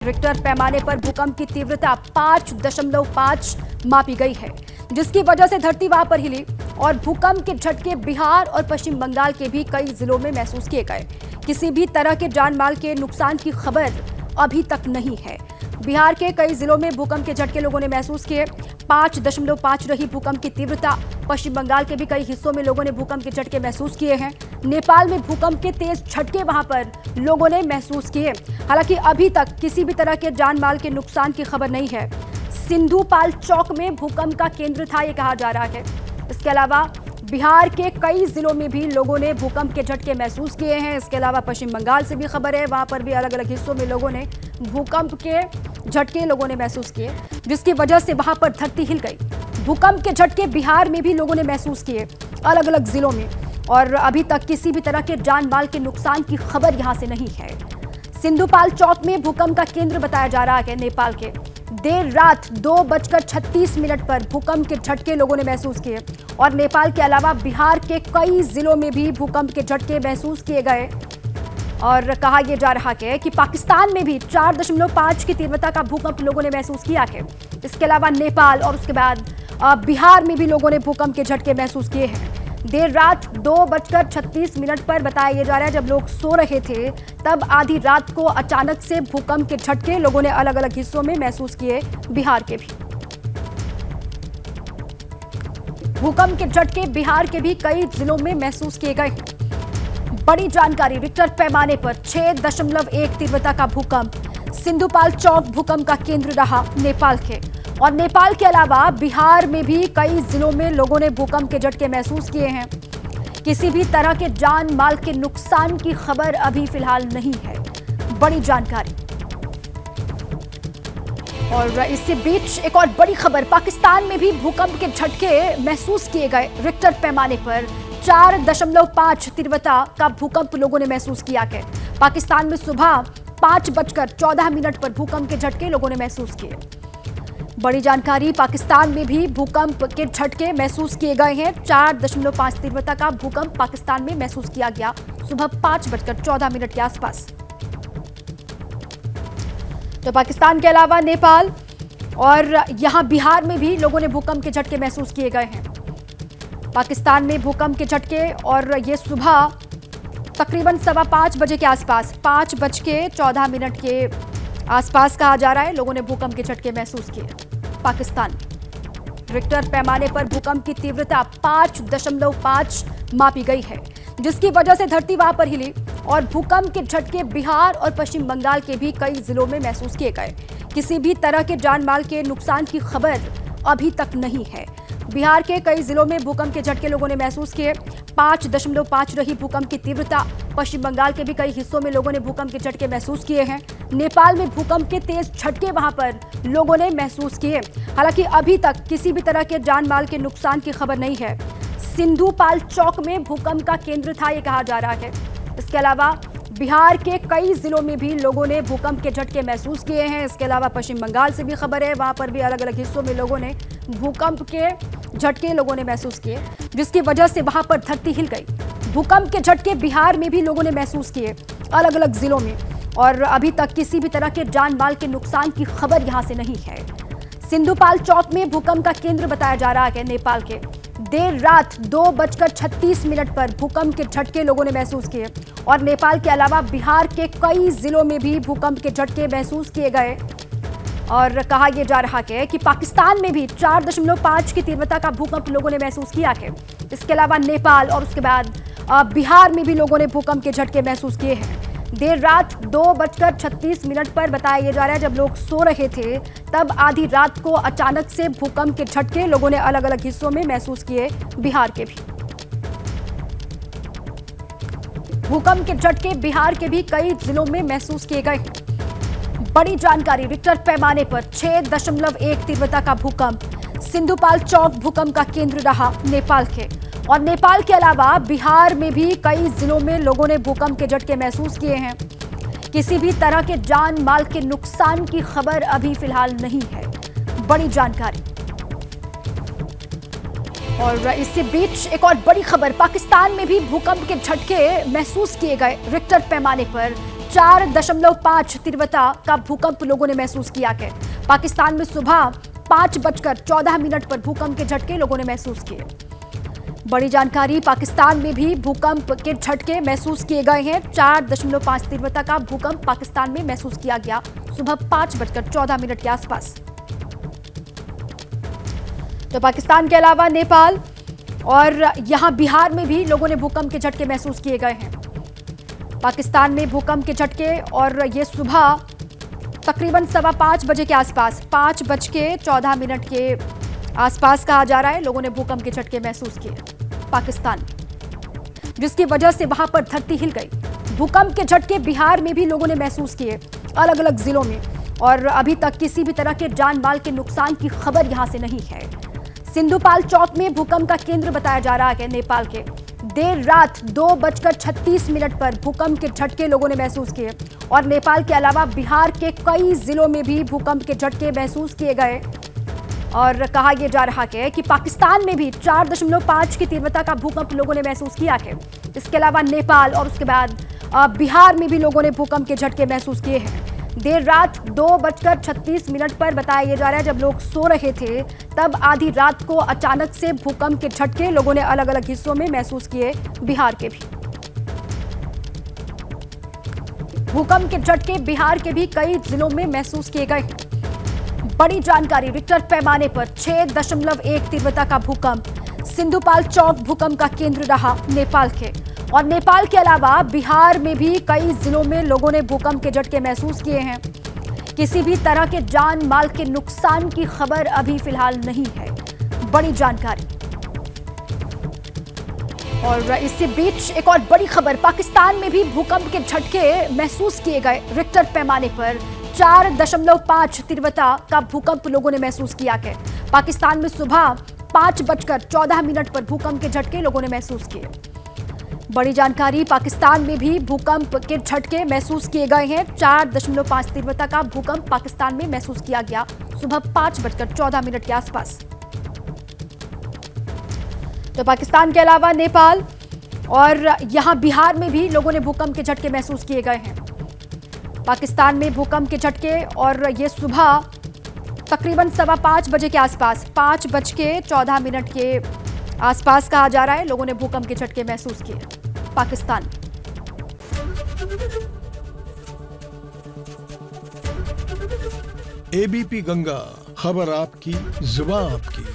Richter पैमाने पर भूकंप की तीव्रता 5.5 मापी गई है, जिसकी वजह से धरती वहां पर हिली और भूकंप के झटके बिहार और पश्चिम बंगाल के भी कई जिलों में महसूस किए गए। किसी भी तरह के जान माल के नुकसान की खबर अभी तक नहीं है। बिहार के कई जिलों में भूकंप के झटके लोगों ने महसूस किए। 5.5 रही भूकंप की तीव्रता। पश्चिम बंगाल के भी कई हिस्सों में लोगों ने भूकंप के झटके महसूस किए हैं। नेपाल में भूकंप के तेज झटके वहां पर लोगों ने महसूस किए। हालांकि अभी तक किसी भी तरह के जान माल के नुकसान की खबर नहीं है। सिंधुपाल चौक में भूकंप का केंद्र था, ये कहा जा रहा है। इसके अलावा बिहार के कई जिलों में भी लोगों ने भूकंप के झटके महसूस किए हैं। इसके अलावा पश्चिम बंगाल से भी खबर है, वहां पर भी अलग अलग हिस्सों में लोगों ने भूकंप के झटके लोगों ने महसूस किए, जिसकी वजह से वहां पर धरती हिल गई। भूकंप के झटके बिहार में भी लोगों ने महसूस किए, अलग अलग जिलों में, और अभी तक किसी भी तरह के जान माल के नुकसान की खबर यहां से नहीं है। सिंधुपाल चौक में भूकंप का केंद्र बताया जा रहा है नेपाल के। देर रात 2:36 पर भूकंप के झटके लोगों ने महसूस किए और नेपाल के अलावा बिहार के कई जिलों में भी भूकंप के झटके महसूस किए गए। और कहा यह जा रहा है कि पाकिस्तान में भी 4.5 की तीव्रता का भूकंप लोगों ने महसूस किया है। इसके अलावा नेपाल और उसके बाद बिहार में भी लोगों ने भूकंप के झटके महसूस किए हैं। देर रात 2:36 पर बताया यह जा रहा है, जब लोग सो रहे थे तब आधी रात को अचानक से भूकंप के झटके लोगों ने अलग अलग हिस्सों में महसूस किए। बिहार के भी भूकंप के झटके बिहार के भी कई जिलों में महसूस किए गए। बड़ी जानकारी, रिक्टर पैमाने पर 6.1 तीव्रता का भूकंप। सिंधुपाल चौक भूकंप का केंद्र रहा नेपाल के, और नेपाल के अलावा बिहार में भी कई जिलों में लोगों ने भूकंप के झटके महसूस किए हैं। किसी भी तरह के जान माल के नुकसान की खबर अभी फिलहाल नहीं है। बड़ी जानकारी। और इसके बीच एक और बड़ी खबर, पाकिस्तान में भी भूकंप के झटके महसूस किए गए। रिक्टर पैमाने पर 4.5 तीव्रता का भूकंप लोगों ने महसूस किया है। पाकिस्तान में सुबह 5:14 पर भूकंप के झटके लोगों ने महसूस किए। बड़ी जानकारी, पाकिस्तान में भी भूकंप के झटके महसूस किए गए हैं। 4.5 तीव्रता का भूकंप पाकिस्तान में महसूस किया गया सुबह 5:14 के आसपास। तो पाकिस्तान के अलावा नेपाल और यहां बिहार में भी लोगों ने भूकंप के झटके महसूस किए गए हैं। पाकिस्तान में भूकंप के झटके, और ये सुबह तकरीबन 5:15 बजे के आसपास, 5:14 के आसपास कहा जा रहा है, लोगों ने भूकंप के झटके महसूस किए। पाकिस्तान रिक्टर पैमाने पर भूकंप की तीव्रता 5.5 मापी गई है, जिसकी वजह से धरती वहां पर हिली और भूकंप के झटके बिहार और पश्चिम बंगाल के भी कई जिलों में महसूस किए गए। किसी भी तरह के जान माल के नुकसान की खबर अभी तक नहीं है। बिहार के कई जिलों में भूकंप के झटके लोगों ने महसूस किए। 5.5 रही भूकंप की तीव्रता। पश्चिम बंगाल के भी कई हिस्सों में लोगों ने भूकंप के झटके महसूस किए हैं। नेपाल में भूकंप के तेज झटके वहां पर लोगों ने महसूस किए। हालांकि अभी तक किसी भी तरह के जान माल के नुकसान की खबर नहीं है। सिंधुपाल चौक में भूकंप का केंद्र था, ये कहा जा रहा है। इसके अलावा बिहार के कई जिलों में भी लोगों ने भूकंप के झटके महसूस किए हैं। इसके अलावा पश्चिम बंगाल से भी खबर है, वहां पर भी अलग अलग हिस्सों में लोगों ने भूकंप के झटके लोगों ने महसूस किए, जिसकी वजह से वहां पर धरती हिल गई। भूकंप के झटके बिहार में भी लोगों ने महसूस किए, अलग अलग जिलों में, और अभी तक किसी भी तरह के जान माल के नुकसान की खबर यहां से नहीं है। सिंधुपाल चौक में भूकंप का केंद्र बताया जा रहा है नेपाल के। देर रात 2:36 पर भूकंप के झटके लोगों ने महसूस किए, और नेपाल के अलावा बिहार के कई जिलों में भी भूकंप के झटके महसूस किए गए। और कहा यह जा रहा है कि पाकिस्तान में भी 4.5 की तीव्रता का भूकंप लोगों ने महसूस किया है। इसके अलावा नेपाल और उसके बाद बिहार में भी लोगों ने भूकंप के झटके महसूस किए हैं। देर रात 2:36 पर बताया यह जा रहा है, जब लोग सो रहे थे तब आधी रात को अचानक से भूकंप के झटके लोगों ने अलग अलग हिस्सों में महसूस किए। बिहार के भी भूकंप के झटके बिहार के भी कई जिलों में महसूस किए गए। बड़ी जानकारी, रिक्टर पैमाने पर 6.1 तीव्रता का भूकंप। सिंधुपाल चौक भूकंप का केंद्र रहा नेपाल के, और नेपाल के अलावा बिहार में भी कई जिलों में लोगों ने भूकंप के झटके महसूस किए हैं। किसी भी तरह के जान माल के नुकसान की खबर अभी फिलहाल नहीं है। बड़ी जानकारी। और इसके बीच एक और बड़ी खबर, पाकिस्तान में भी भूकंप के झटके महसूस किए गए। रिक्टर पैमाने पर 4.5 तीव्रता का भूकंप लोगों ने महसूस किया है। पाकिस्तान में सुबह 5:14 पर भूकंप के झटके लोगों ने महसूस किए। बड़ी जानकारी, पाकिस्तान में भी भूकंप के झटके महसूस किए गए हैं। 4.5 तीव्रता का भूकंप पाकिस्तान में महसूस किया गया सुबह 5:14 के आसपास। तो पाकिस्तान के अलावा नेपाल और यहां बिहार में भी लोगों ने भूकंप के झटके महसूस किए गए हैं। पाकिस्तान में भूकंप के झटके और ये सुबह तकरीबन 5:15 बजे के आसपास, 5:14 के आसपास कहा जा रहा है, लोगों ने भूकंप के झटके महसूस किए पाकिस्तान, जिसकी वजह से वहां पर धरती हिल गई। भूकंप के झटके बिहार में भी लोगों ने महसूस किए, अलग अलग जिलों में, और अभी तक किसी भी तरह के जान माल के नुकसान की खबर यहां से नहीं है। सिंधुपाल चौक में भूकंप का केंद्र बताया जा रहा है नेपाल के। देर रात 2:36 पर भूकंप के झटके लोगों ने महसूस किए और नेपाल के अलावा बिहार के कई जिलों में भी भूकंप के झटके महसूस किए गए। और कहा यह जा रहा है कि पाकिस्तान में भी 4.5 की तीव्रता का भूकंप लोगों ने महसूस किया है। इसके अलावा नेपाल और उसके बाद बिहार में भी लोगों ने भूकंप के झटके महसूस किए हैं। देर रात 2:36 पर बताया जा रहा है, जब लोग सो रहे थे तब आधी रात को अचानक से भूकंप के झटके लोगों ने अलग अलग हिस्सों में महसूस किए। बिहार के भी भूकंप के झटके बिहार के भी कई जिलों में महसूस किए गए। बड़ी जानकारी, रिक्टर पैमाने पर 6.1 तीव्रता का भूकंप सिंधुपाल चौक भूकंप का केंद्र रहा नेपाल के। और नेपाल के अलावा बिहार में भी कई जिलों में लोगों ने भूकंप के झटके महसूस किए हैं। किसी भी तरह के जान माल के नुकसान की खबर अभी फिलहाल नहीं है। बड़ी जानकारी। और इसके बीच एक और बड़ी खबर, पाकिस्तान में भी भूकंप के झटके महसूस किए गए। रिक्टर पैमाने पर 4.5 तीव्रता का भूकंप लोगों ने महसूस किया है। पाकिस्तान में सुबह 5:14 पर भूकंप के झटके लोगों ने महसूस किए। बड़ी जानकारी, पाकिस्तान में भी भूकंप के झटके महसूस किए गए हैं। 4.5 तीव्रता का भूकंप पाकिस्तान में महसूस किया गया सुबह 5:14 के आसपास। तो पाकिस्तान के अलावा नेपाल और यहां बिहार में भी लोगों ने भूकंप के झटके महसूस किए गए हैं। पाकिस्तान में भूकंप के झटके और ये सुबह तकरीबन 5:15 बजे के आसपास, 5:14 के आसपास कहा जा रहा है, लोगों ने भूकंप के झटके महसूस किए पाकिस्तान। एबीपी गंगा, खबर आपकी, जुबान आपकी।